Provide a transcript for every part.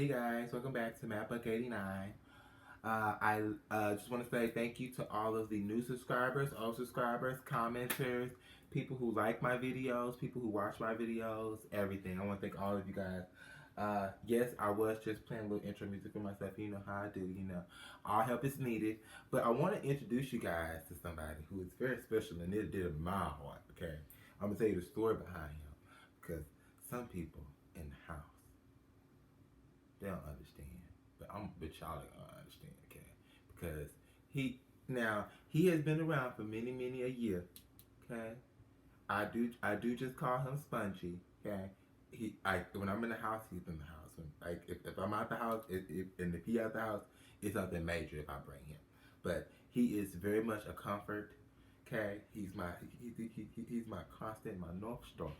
Hey guys, welcome back to Buck89. I just want to say thank you to all of the new subscribers, old subscribers, commenters, people who like my videos, people who watch my videos, everything. I want to thank all of you guys. Yes, I was just playing a little intro music for myself. You know how I do, All help is needed. But I want to introduce you guys to somebody who is very special and it did my heart, okay? I'm going to tell you the story behind him because some people in the house, they don't understand. But y'all are gonna understand, okay? Because he has been around for many a year, okay? I do just call him Spongy, okay? When I'm in the house, he's in the house. If I'm out the house, and if he out the house, it's something major if I bring him. But he is very much a comfort, okay? He's my constant, my North Star,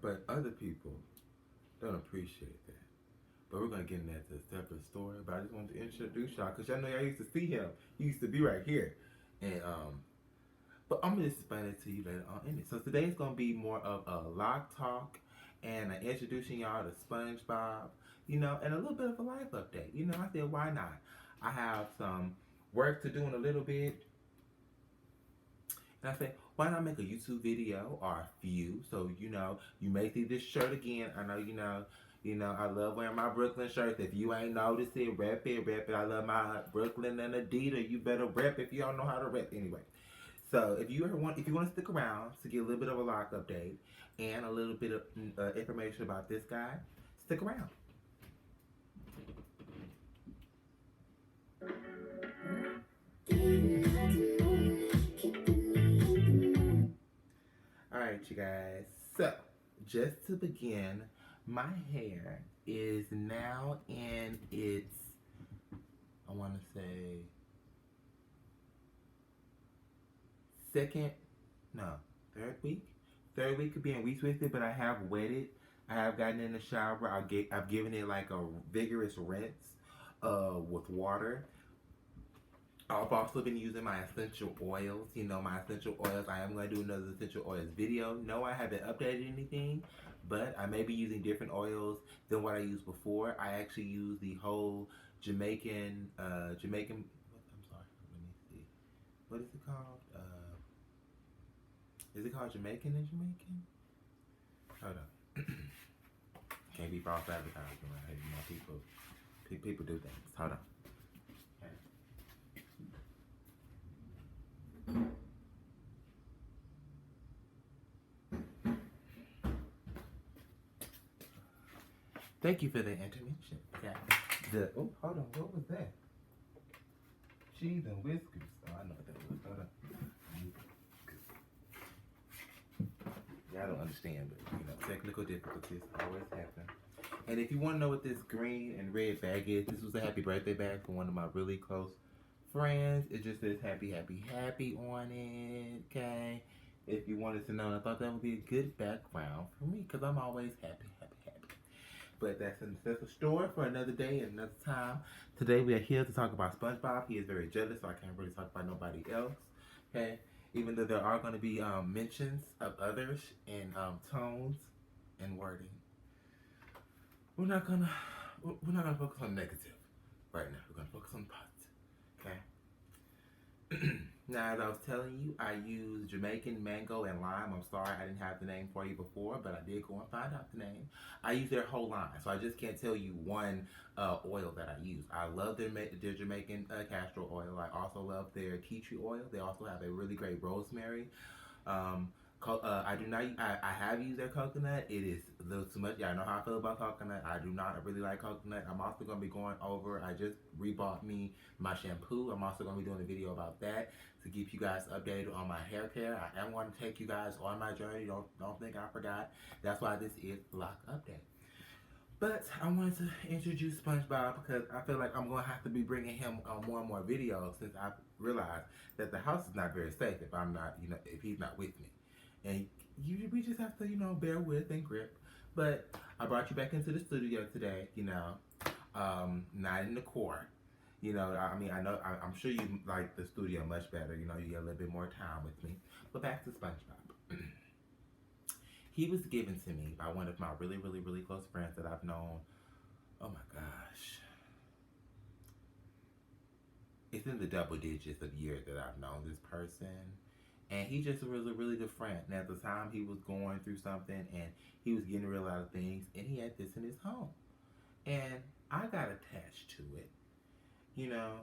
But other people don't appreciate that. But we're gonna get into that a separate story. But I just wanted to introduce y'all because y'all know y'all used to see him. He used to be right here, and but I'm gonna explain it to you later on in it. So today's gonna be more of a lock talk and introducing y'all to SpongeBob, and a little bit of a life update. I said why not? I have some work to do in a little bit, and I said why not make a YouTube video or a few? So you may see this shirt again. I know I love wearing my Brooklyn shirts. If you ain't noticed it, rep it, rep it. I love my Brooklyn and Adidas. You better rep if you don't know how to rep anyway. So if you want to stick around to get a little bit of a lock update and a little bit of information about this guy, stick around. Alright, you guys. So, just to begin, my hair is now in its, I want to say, third week. Third week of being retwisted, but I have wetted. I have gotten in the shower. I've given it like a vigorous rinse with water. I've also been using my essential oils. My essential oils. I am going to do another essential oils video. No, I haven't updated anything, but I may be using different oils than what I used before. I actually use the whole Jamaican, I'm sorry, let me see. What is it called? Is it called Jamaican in Jamaican? Hold on. Can't be false advertising right here. People do things. Hold on. Thank you for the intervention. Yeah. Hold on. What was that? Cheese and whiskers. Oh, I know what that was. Hold on. Yeah, I don't understand, but technical difficulties always happen. And if you want to know what this green and red bag is, this was a happy birthday bag for one of my really close friends. It just says happy on it, okay? If you wanted to know, I thought that would be a good background for me because I'm always happy. But that's a story for another day and another time. Today we are here to talk about SpongeBob. He is very jealous, so I can't really talk about nobody else, okay? Even though there are going to be mentions of others in tones and wording, we're not gonna focus on negative right now. We're gonna focus on positive, okay? Now, as I was telling you, I use Jamaican mango and lime. I'm sorry I didn't have the name for you before, but I did go and find out the name. I use their whole line, so I just can't tell you one oil that I use. I love their Jamaican castor oil. I also love their tea tree oil. They also have a really great rosemary. I do not. I have used their coconut. It is a little too much. Y'all know how I feel about coconut. I do not really like coconut. I'm also going to be going over. I just rebought me my shampoo. I'm also going to be doing a video about that to keep you guys updated on my hair care. I am going to take you guys on my journey. Don't think I forgot. That's why this is Lock Update. But I wanted to introduce SpongeBob because I feel like I'm going to have to be bringing him on more and more videos since I've realized that the house is not very safe if I'm not, if he's not with me. And we just have to, bear with and grip. But I brought you back into the studio today, not in the core. I'm sure you like the studio much better. You get a little bit more time with me. But back to SpongeBob. He was given to me by one of my really close friends that I've known oh my gosh, it's in the double digits of years that I've known this person. And he just was a really good friend. And at the time, he was going through something and he was getting rid of a lot of things. And he had this in his home. And I got attached to it,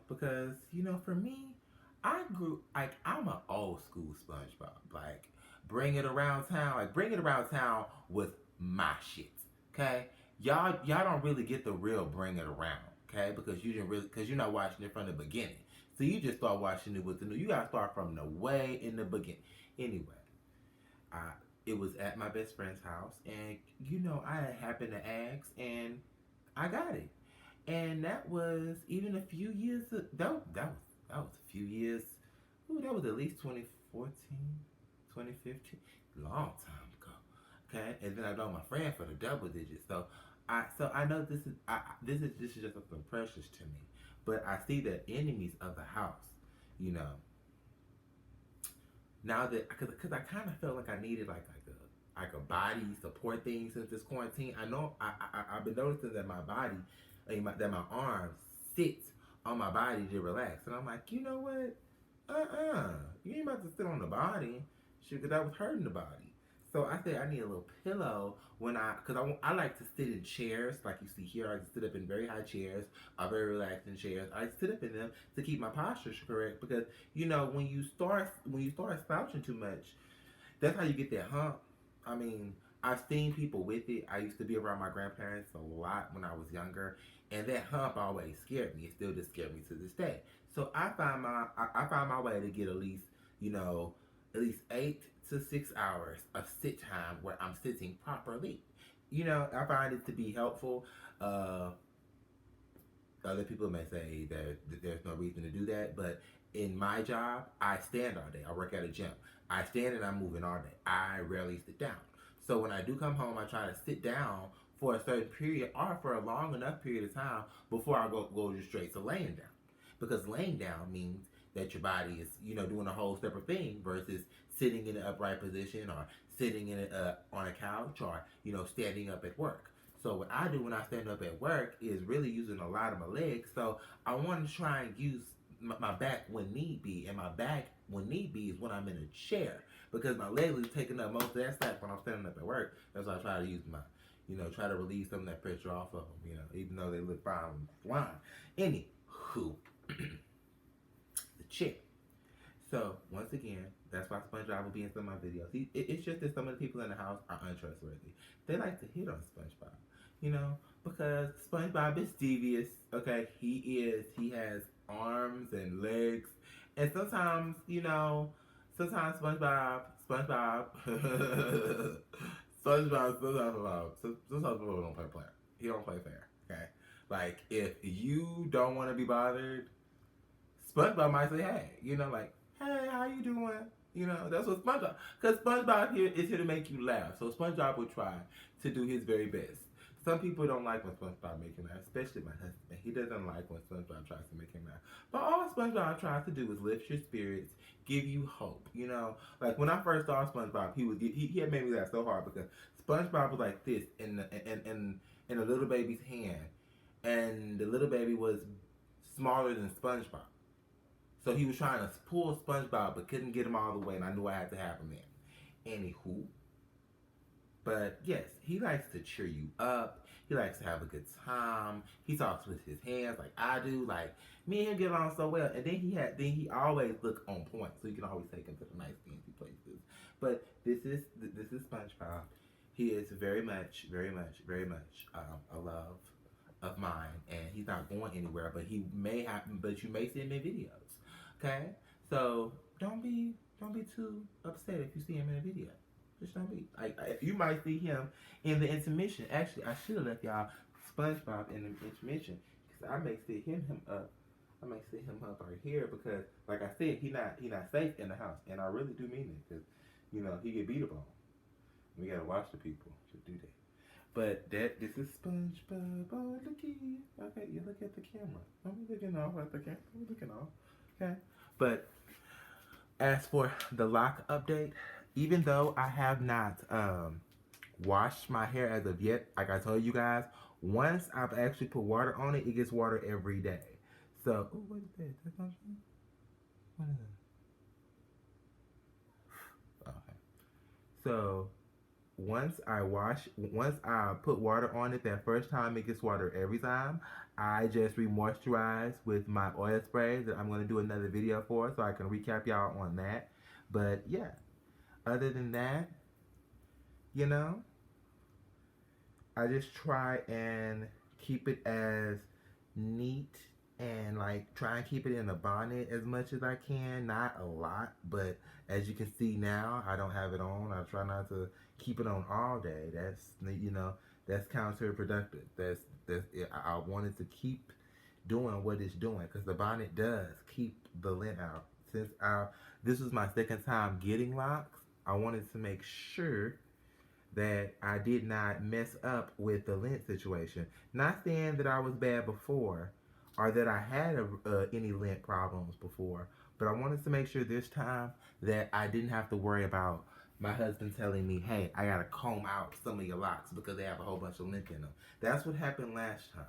because, for me, I grew, like, I'm an old school SpongeBob. Like, bring it around town with my shit, okay? Y'all don't really get the real bring it around, okay? Because because you're not watching it from the beginning. So you just start watching it with the new. You gotta start from the way in the beginning. Anyway, it was at my best friend's house, and I happened to ask, and I got it. And that was even a few years. That was a few years. Ooh, that was at least 2014, 2015, long time ago. Okay, and then I know my friend for the double digits. So I know this is just something precious to me. But I see that enemies of the house, now that because I kind of felt like I needed like a body support thing since this quarantine. I know I've been noticing that my body, that my arms sit on my body to relax, and I'm like, you know what? You ain't about to sit on the body, shit, because I was hurting the body. So I said I need a little pillow because I like to sit in chairs like you see here. I sit up in very high chairs, very relaxing chairs. I sit up in them to keep my posture correct because when you start slouching too much, that's how you get that hump. I mean, I've seen people with it. I used to be around my grandparents a lot when I was younger, and that hump always scared me. It still just scared me to this day. So I find my way to get at least 8 to 6 hours of sit time where I'm sitting properly. I find it to be helpful. Other people may say that there's no reason to do that, but in my job, I stand all day. I work at a gym. I stand and I'm moving all day. I rarely sit down. So when I do come home, I try to sit down for a certain period or for a long enough period of time before I go just straight to laying down. Because laying down means that your body is, doing a whole separate thing versus sitting in an upright position or sitting on a couch or, standing up at work. So what I do when I stand up at work is really using a lot of my legs. So I want to try and use my back when need be. And my back when need be is when I'm in a chair. Because my legs are taking up most of that slack when I'm standing up at work. That's why I try to use try to relieve some of that pressure off of them, even though they look fine. Anywho, the chair. So, once again, that's why SpongeBob will be in some of my videos. It's just that some of the people in the house are untrustworthy. They like to hit on SpongeBob, because SpongeBob is devious, okay? He has arms and legs, and sometimes SpongeBob, sometimes don't play fair. He don't play fair, okay? Like, if you don't want to be bothered, SpongeBob might say, hey, hey, how you doing? That's what SpongeBob, because SpongeBob is here to make you laugh. So SpongeBob will try to do his very best. Some people don't like when SpongeBob makes him laugh, especially my husband. He doesn't like when SpongeBob tries to make him laugh. But all SpongeBob tries to do is lift your spirits, give you hope. Like when I first saw SpongeBob, he had made me laugh so hard because SpongeBob was like this in a little baby's hand, and the little baby was smaller than SpongeBob. So he was trying to pull SpongeBob, but couldn't get him all the way, and I knew I had to have him in. Anywho. But yes, he likes to cheer you up. He likes to have a good time. He talks with his hands like I do. Like, me and him get along so well. And then he always look on point, so you can always take him to the nice fancy places. But this is SpongeBob. He is very much a love of mine, and he's not going anywhere. But you may see him in videos. Okay, so don't be too upset if you see him in a video. Just don't be. You might see him in the intermission. Actually, I should have left y'all SpongeBob in the intermission because I may see him up. I may see him up right here because, like I said, he not safe in the house, and I really do mean it because he get beat up on. We gotta watch the people to do that. But this is SpongeBob. Oh, looky. Okay, you look at the camera. I'm looking off at the camera. I'm looking off. Okay. But as for the lock update, even though I have not washed my hair as of yet, like I told you guys, Once I've actually put water on it, it gets water every day. So, oh, what is that? That's not true. What is that? Okay. So, once I put water on it that first time, it gets water every time. I just re-moisturize with my oil spray that I'm going to do another video for, so I can recap y'all on that. But yeah, other than that, you know, I just try and keep it as neat and like try and keep it in a bonnet as much as I can. Not a lot, but as you can see now, I don't have it on. I try not to keep it on all day. That's counterproductive. I wanted to keep doing what it's doing because the bonnet does keep the lint out. Since this was my second time getting locks, I wanted to make sure that I did not mess up with the lint situation. Not saying that I was bad before or that I had any lint problems before, but I wanted to make sure this time that I didn't have to worry about my husband telling me, hey, I gotta comb out some of your locks because they have a whole bunch of lint in them. That's what happened last time.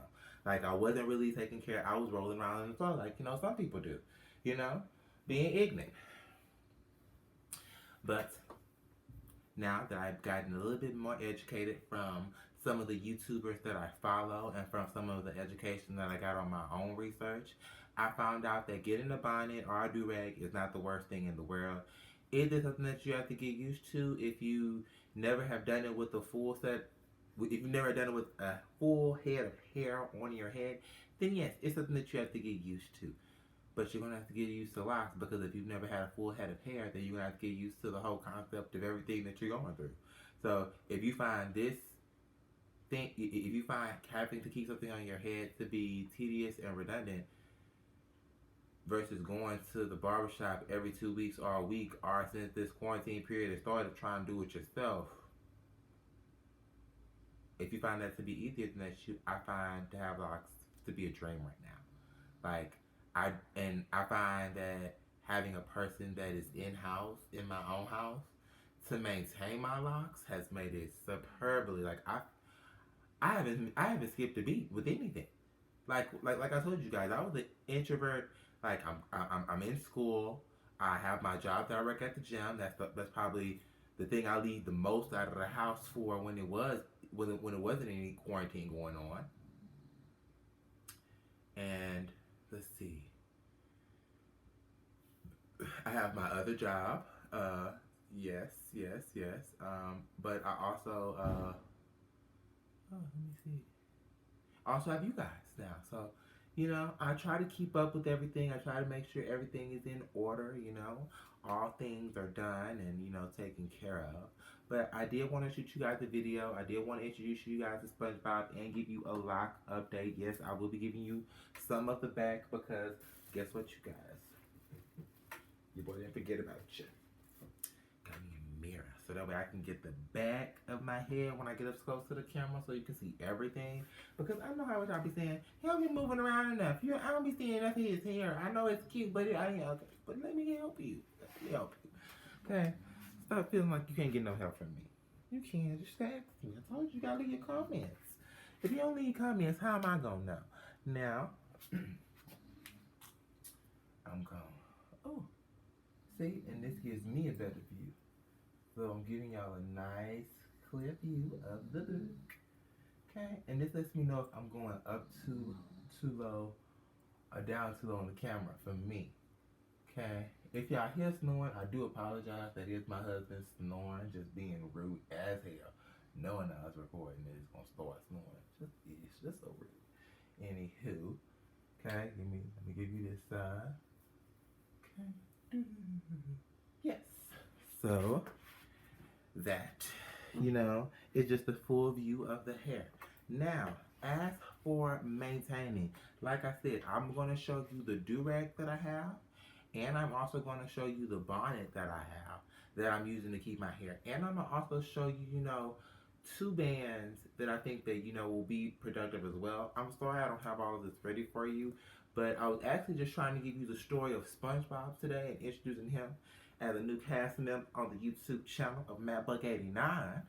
Like, I wasn't really taking care. I was rolling around in the floor like, some people do, being ignorant. But now that I've gotten a little bit more educated from some of the YouTubers that I follow and from some of the education that I got on my own research, I found out that getting a bonnet or a do-rag is not the worst thing in the world. It is something that you have to get used to if you never have done it with a full set. If you've never done it with a full head of hair on your head, then yes, it's something that you have to get used to. But you're going to have to get used to locks because if you've never had a full head of hair, then you're going to have to get used to the whole concept of everything that you're going through. So if you find if you find having to keep something on your head to be tedious and redundant versus going to the barbershop every 2 weeks or a week or since this quarantine period has started trying to do it yourself, if you find that to be easier than that, I find to have locks to be a dream right now. Like, I find that having a person that is in-house, in my own house, to maintain my locks has made it superbly. Like, I haven't skipped a beat with anything. Like I told you guys, I was an introvert. Like, I'm in school. I have my job that I work at the gym. That's probably the thing I leave the most out of the house for when it wasn't any quarantine going on. And let's see. I have my other job. Yes. But I also, let me see. I also have you guys now. So, I try to keep up with everything. I try to make sure everything is in order, all things are done and, taken care of. But I did want to shoot you guys a video. I did want to introduce you guys to SpongeBob and give you a lock update. Yes, I will be giving you some of the back because guess what, you guys? Your boy didn't forget about you. Got me a mirror so that way I can get the back of my head when I get up close to the camera so you can see everything. Because I know how y'all be saying, he don't be moving around enough. I don't be seeing enough of his hair. I know it's cute, but okay. But let me help you. Okay? Stop feeling like you can't get no help from me. You can. Just ask me. I told you, you gotta leave your comments. If you don't leave comments, how am I gonna know? Now, I'm gone. Oh, see, and this gives me a better view. So I'm giving y'all a nice, clear view of the book. Okay, and this lets me know if I'm going up too low or down too low on the camera for me. Okay, if y'all hear snoring, I do apologize. That is my husband snoring, just being rude as hell. Knowing I was recording it, it's gonna start snoring. It's just so rude. Anywho, okay, let me give you this side. Okay. Yes. So that, is just a full view of the hair. Now, as for maintaining, like I said, I'm going to show you the do-rag that I have, and I'm also going to show you the bonnet that I have that I'm using to keep my hair. And I'm going to also show you, 2 bands that I think that, will be productive as well. I'm sorry I don't have all of this ready for you, but I was actually just trying to give you the story of SpongeBob today and introducing him as a new cast member on the YouTube channel of Buck89.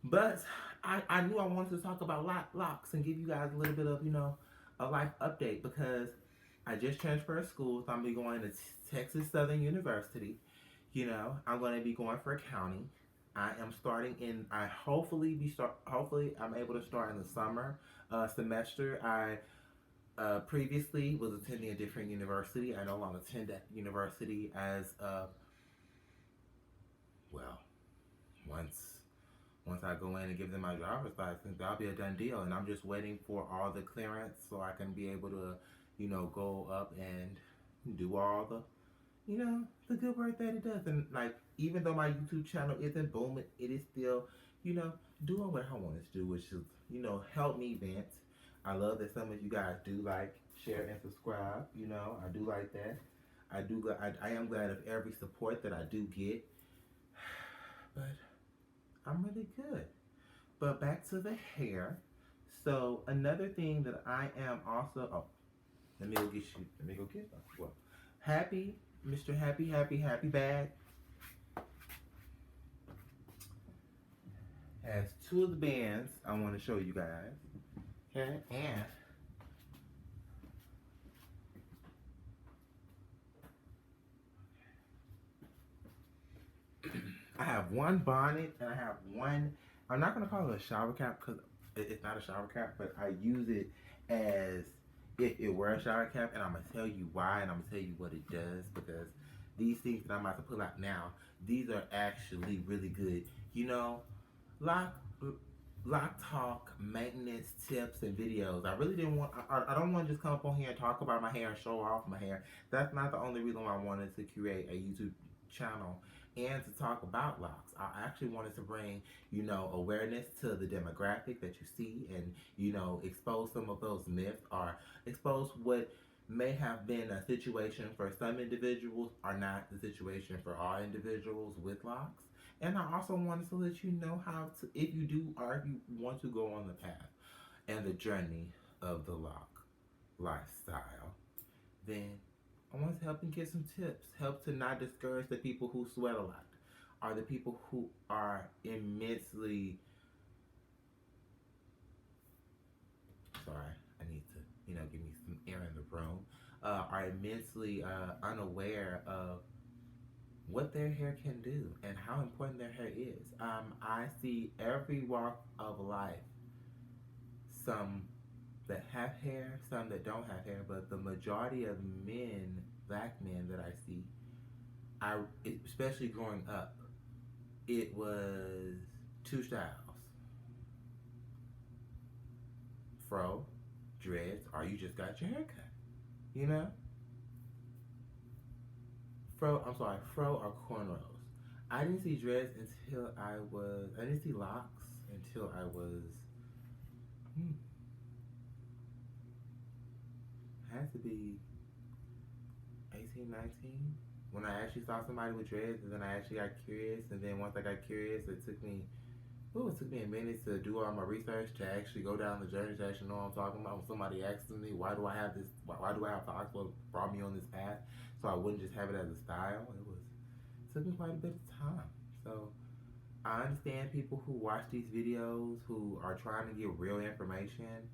But I knew I wanted to talk about locks and give you guys a little bit of, a life update because I just transferred schools. I'm going to be going to Texas Southern University. I'm going to be going for accounting. I am starting in. I hopefully be start. Hopefully, I'm able to start in the summer semester. I previously was attending a different university. I no longer attend that university as well. Once once I go in and give them my driver's license, that'll be a done deal. And I'm just waiting for all the clearance so I can be able to, go up and do all the good work that it does. And like, even though my YouTube channel isn't booming, it is still, you know, doing what I want it to do, which is, help me vent. I love that some of you guys do like, share, and subscribe. I do like that. I am glad of every support that I do get. But I'm really good. But back to the hair. So another thing that I am also let me go get you. Let me go get them. Well, Happy, Mr. Happy Bag has two of the bands I want to show you guys. Okay, and I have one bonnet and I have one. I'm not gonna call it a shower cap because it's not a shower cap, but I use it as if it were a shower cap, and I'm gonna tell you why, and I'm gonna tell you what it does because these things that I'm about to pull out now, these are actually really good. Lock lock talk, maintenance tips, and videos. I really didn't want. I don't want to just come up on here and talk about my hair and show off my hair. That's not the only reason why I wanted to create a YouTube channel and to talk about locks. I actually wanted to bring, awareness to the demographic that you see and, expose some of those myths or expose what may have been a situation for some individuals or not the situation for all individuals with locks. And I also wanted to let you know how to, if you do or if you want to go on the path and the journey of the lock lifestyle, then I want to help and get some tips. Help to not discourage the people who sweat a lot, or the people who are immensely. Sorry, I need to, give me some air in the room. Are immensely unaware of what their hair can do and how important their hair is. I see every walk of life. Some that have hair, some that don't have hair, but the majority of men, black men that I see, especially growing up, it was two styles: fro, dreads, or you just got your hair cut. You know, fro or cornrows. I didn't see dreads until I didn't see locks until I was. Has to be 18, 19 when I actually saw somebody with dreads, and then I actually got curious, and then once I got curious, it took me a minute to do all my research to actually go down the journey to actually know what I'm talking about. When somebody asked me, why do I have this, why do I have Foxwell brought me on this path, so I wouldn't just have it as a style. It took me quite a bit of time. So I understand people who watch these videos who are trying to get real information.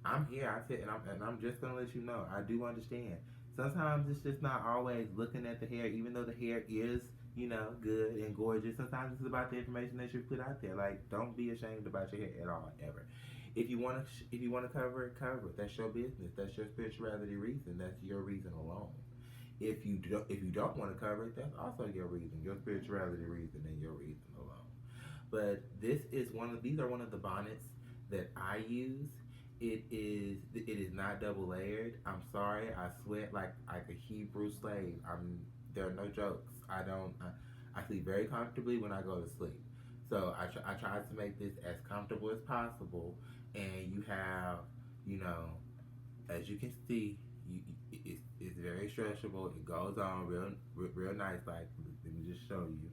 I'm here. I'm just gonna let you know. I do understand. Sometimes it's just not always looking at the hair, even though the hair is, good and gorgeous. Sometimes it's about the information that you put out there. Like, don't be ashamed about your hair at all, ever. If you wanna cover it, cover it. That's your business. That's your spirituality reason. That's your reason alone. If you don't want to cover it, that's also your reason, your spirituality reason, and your reason alone. But these are one of the bonnets that I use. It is not double layered. I'm sorry, I sweat like a Hebrew slave. There are no jokes. I sleep very comfortably when I go to sleep. So I try to make this as comfortable as possible. And you have, as you can see, it's very stretchable. It goes on real nice. Like, let me just show you.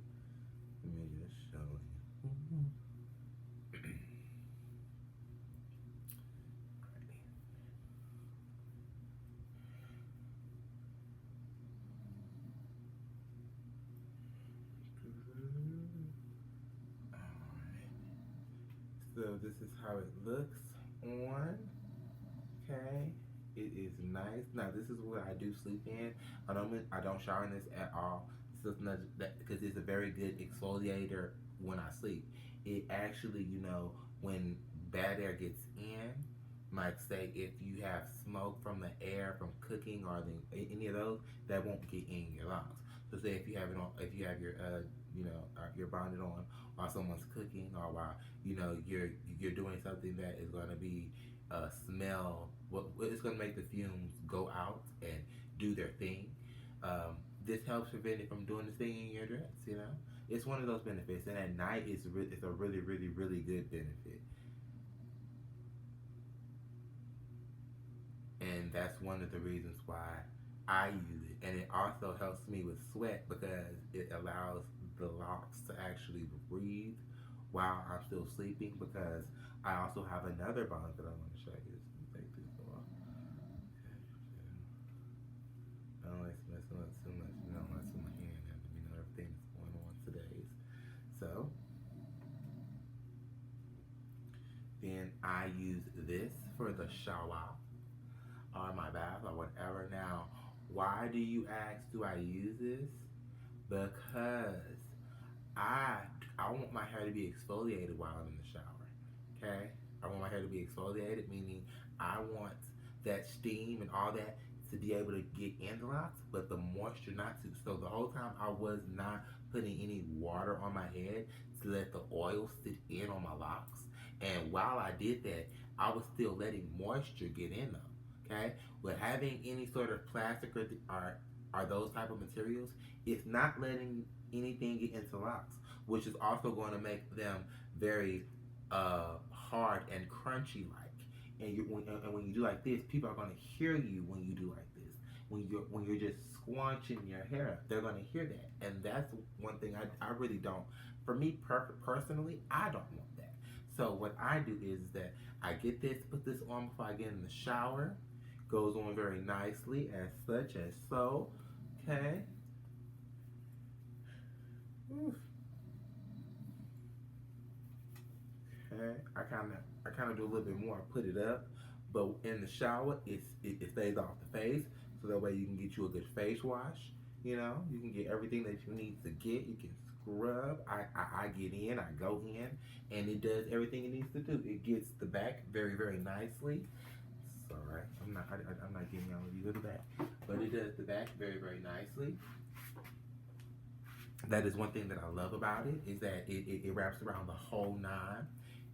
So this is how it looks on. Okay, it is nice. Now this is what I do sleep in. I don't shower in this at all. So it's not that because it's a very good exfoliator when I sleep. It actually, when bad air gets in, like say if you have smoke from the air from cooking or any of those, that won't get in your lungs. So say if you have it on, if you have your bonnet on while someone's cooking or while you're doing something that is going to be smell. It's going to make the fumes go out and do their thing. This helps prevent it from doing this thing in your dress. It's one of those benefits, and at night it's a really, really, really good benefit. And that's one of the reasons why I use it. And it also helps me with sweat because it allows the locks to actually breathe while I'm still sleeping. Because I also have another bonnet that I want to show you. Take this off. I don't like messing up too much. I don't like to my hand and everything that's going on today. So then I use this for the shower or my bath or whatever. Now, why do you ask, do I use this? Because I want my hair to be exfoliated while I'm in the shower. Okay? I want my hair to be exfoliated, meaning I want that steam and all that to be able to get in the locks, but the moisture not to. So the whole time I was not putting any water on my head to let the oil sit in on my locks. And while I did that, I was still letting moisture get in them. Okay? With having any sort of plastic or those type of materials, it's not letting anything get into locks, which is also going to make them very hard and crunchy like. And when you do like this, people are going to hear you when you do like this. When you're just squanching your hair up, they're going to hear that. And that's one thing I really don't. For me personally, I don't want that. So what I do is that I get this, put this on before I get in the shower. Goes on very nicely as such as so. Okay. Oof. Okay. I kind of do a little bit more. I put it up, but in the shower, it stays off the face, so that way you can get you a good face wash. You can get everything that you need to get. You can scrub. I get in. I go in, and it does everything it needs to do. It gets the back very, very nicely. Sorry, I'm not getting all of you to the back, but it does the back very, very nicely. That is one thing that I love about it, is that it wraps around the whole nine,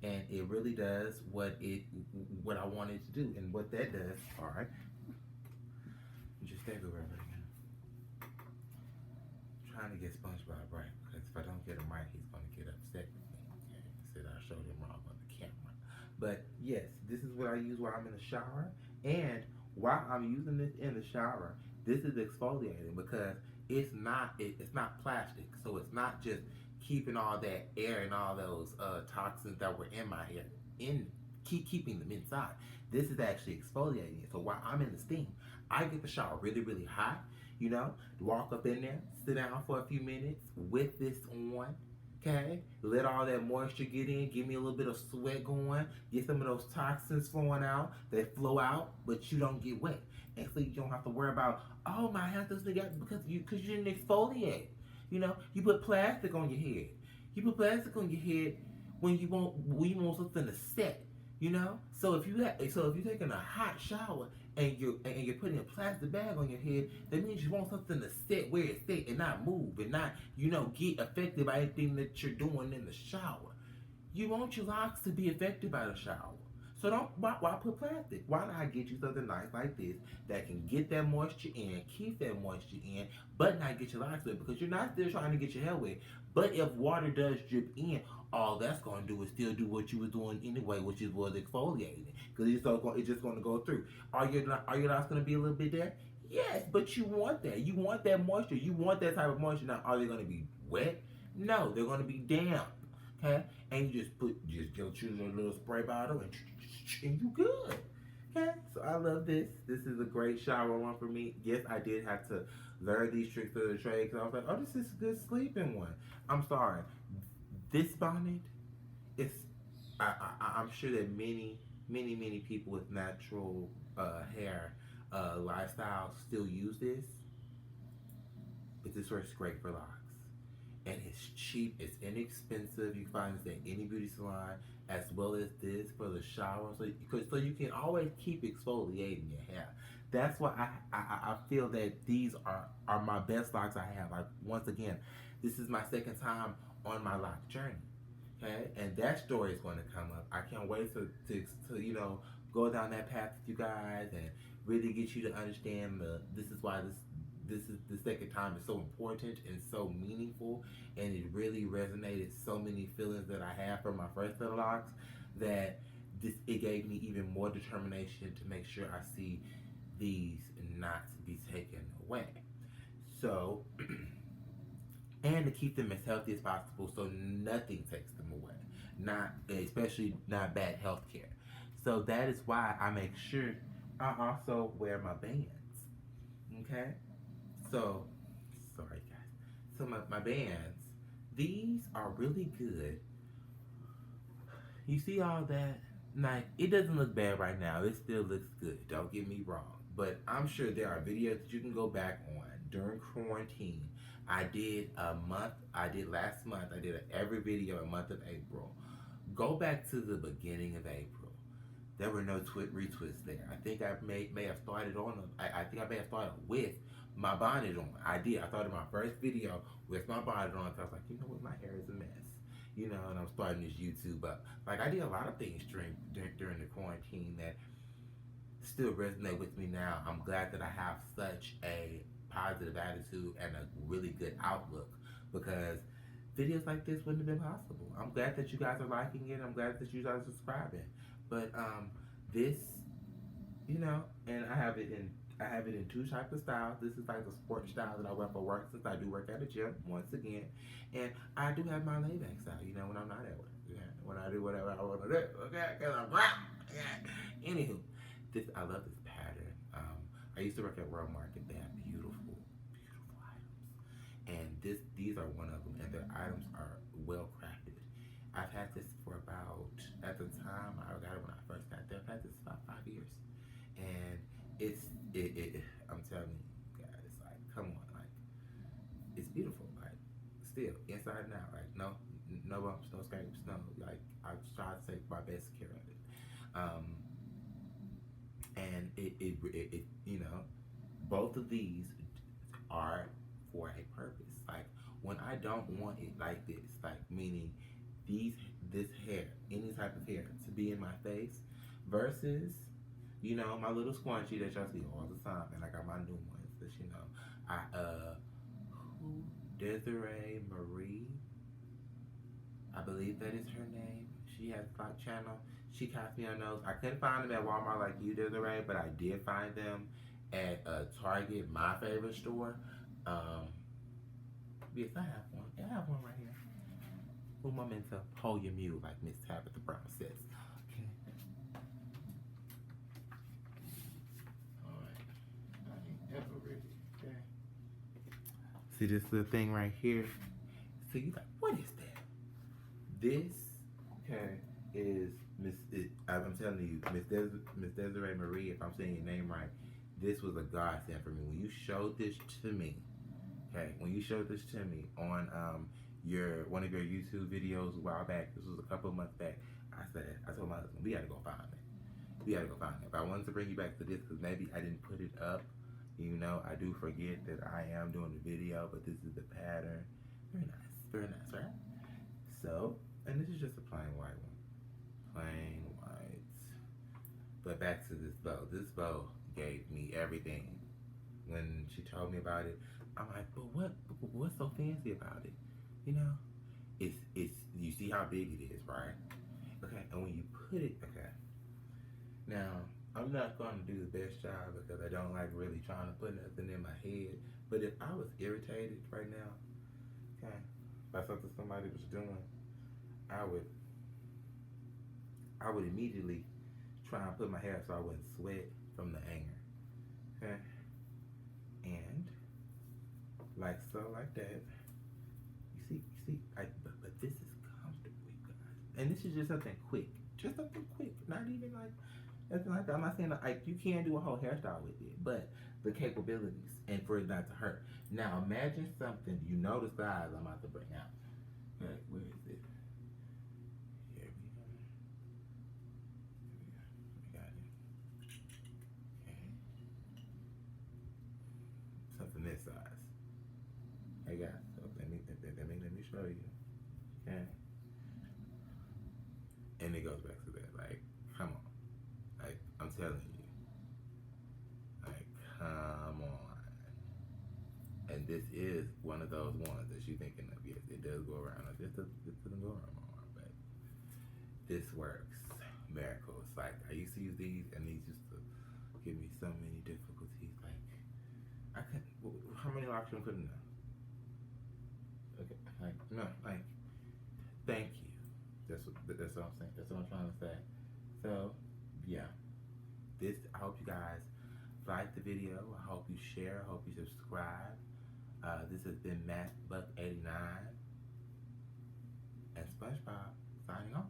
and it really does what I want it to do. And what that does, all right, just take over everything. I'm trying to get SpongeBob right, because if I don't get him right, he's going to get upset with me. Okay, said I showed him wrong on the camera. But yes, this is what I use while I'm in the shower. And while I'm using this in the shower, this is exfoliating because it's not plastic. So it's not just keeping all that air and all those toxins that were in my hair keeping them inside. This is actually exfoliating it. So while I'm in the steam, I get the shower really, really hot. Walk up in there, sit down for a few minutes with this on. Okay, let all that moisture get in, give me a little bit of sweat going, get some of those toxins flowing out. They flow out, but you don't get wet. And so you don't have to worry about, oh, my hair doesn't get, because you didn't exfoliate. You put plastic on your head. You put plastic on your head when you want something to set. So if you're taking a hot shower and you're putting a plastic bag on your head, that means you want something to sit where it's set and not move and not get affected by anything that you're doing in the shower. You want your locks to be affected by the shower. So why put plastic? Why not get you something nice like this that can get that moisture in, keep that moisture in, but not get your locks wet? Because you're not still trying to get your hair wet. But if water does drip in, all that's going to do is still do what you were doing anyway, which was exfoliating. Because it's just going to go through. Are your locks going to be a little bit there? Yes, but you want that. You want that moisture. You want that type of moisture. Now, are they going to be wet? No, they're going to be damp. Okay? And you just get you a little spray bottle and you good. Okay? So I love this. This is a great shower one for me. Yes, I did have to learn these tricks of the trade because I was like, oh, this is a good sleeping one. I'm sorry. This bonnet is I'm sure that many people with natural hair lifestyle still use this, but this works great for locks. And it's cheap, it's inexpensive. You find this at any beauty salon, as well as this for the shower, so you can always keep exfoliating your hair. That's why I feel that these are my best locks I have. Like once again, this is my second time on my lock journey. Okay, and that story is going to come up. I can't wait to go down that path with you guys and really get you to understand this is why this is the second time is so important and so meaningful, and it really resonated so many feelings that I had from my first set of locks that it gave me even more determination to make sure I see these not be taken away. So and to keep them as healthy as possible so nothing takes them away. Not especially not bad health care. So that is why I make sure I also wear my bands. Okay? So sorry guys. So my bands, these are really good. You see all that? Like it doesn't look bad right now. It still looks good. Don't get me wrong. But I'm sure there are videos that you can go back on during quarantine. I did a month. I did last month. I did every video a month of April. Go back to the beginning of April. There were no retwists there. I think I may have started on. I think I may have started with my bonnet on. I did. I started my first video with my bonnet on. So I was like, you know what, my hair is a mess. You know, and I'm starting this YouTube up. Like I did a lot of things during the quarantine that still resonate with me now. I'm glad that I have such a positive attitude and a really good outlook because videos like this wouldn't have been possible. I'm glad that you guys are liking it. I'm glad that you guys are subscribing. But this, and I have it in two types of styles. This is like the sport style that I wear for work since I do work at a gym once again, and I do have my layback style. When I'm not at work, when I do whatever I want to do, okay, because I'm brown. Yeah. Anywho, I love this pattern. I used to work at World Market. They have beautiful items, and these are one of them, and their items are well crafted. I've had this for about, at the time I got it when I first got there, I've had this about 5 years, and I'm telling you guys, like, come on, like, it's beautiful, like, still inside and out, like, no bumps, no scrapes, no, like, I try to take my best care of it. And both of these are for a purpose. Like when I don't want it like this, like meaning this hair, any type of hair to be in my face versus, my little scrunchie that y'all see all the time, and I got my new ones that Desiree Marie, I believe that is her name. She has a vlog channel. She cast me on those. I couldn't find them at Walmart like you, Desiree, but I did find them at Target, my favorite store. Yes, I have one. I have one right here. Who am I meant to hold your mule like Miss Tabitha Brown says? Okay. Alright. I ain't ever ready. Okay. See this little thing right here? So you like, what is that? This, okay, is I'm telling you, Miss Desiree Marie, if I'm saying your name right, this was a godsend for me. When you showed this to me, on one of your YouTube videos a while back, this was a couple of months back, I told my husband, we gotta go find it. If I wanted to bring you back to this, because maybe I didn't put it up, I do forget that I am doing the video, but this is the pattern. Very nice, right? So, and this is just a plain white one. Plain white. But back to this bow. This bow gave me everything. When she told me about it, I'm like, but what's so fancy about it? It's you see how big it is, right? Okay, and when you put it, okay. Now, I'm not gonna do the best job because I don't like really trying to put nothing in my head. But if I was irritated right now, okay, by something somebody was doing, I would immediately try and put my hair so I wouldn't sweat from the anger. Okay? And like that. You see, but this is comfortable, you guys. And this is just something quick. Just something quick. Not even like nothing like that. I'm not saying like you can do a whole hairstyle with it, but the capabilities and for it not to hurt. Now imagine something, you know the size I'm about to bring out. Right, where is it? Here we go. We got it. Okay. Something this size. I got so let me show you. Okay. And it goes back to that. Like, come on. Like, I'm telling you. Like, come on. And this is one of those ones that you're thinking of. Yes, it does go around. This doesn't go around my arm, but this works. Miracles. Like, I used to use these, and these used to give me so many difficulties. Like, I couldn't. How many locks you put in there? Okay, like, no, like, thank you. That's what I'm saying. That's what I'm trying to say. So, yeah. I hope you guys like the video. I hope you share. I hope you subscribe. This has been Buck89 and SpongeBob signing off.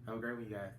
Have a great one, you guys.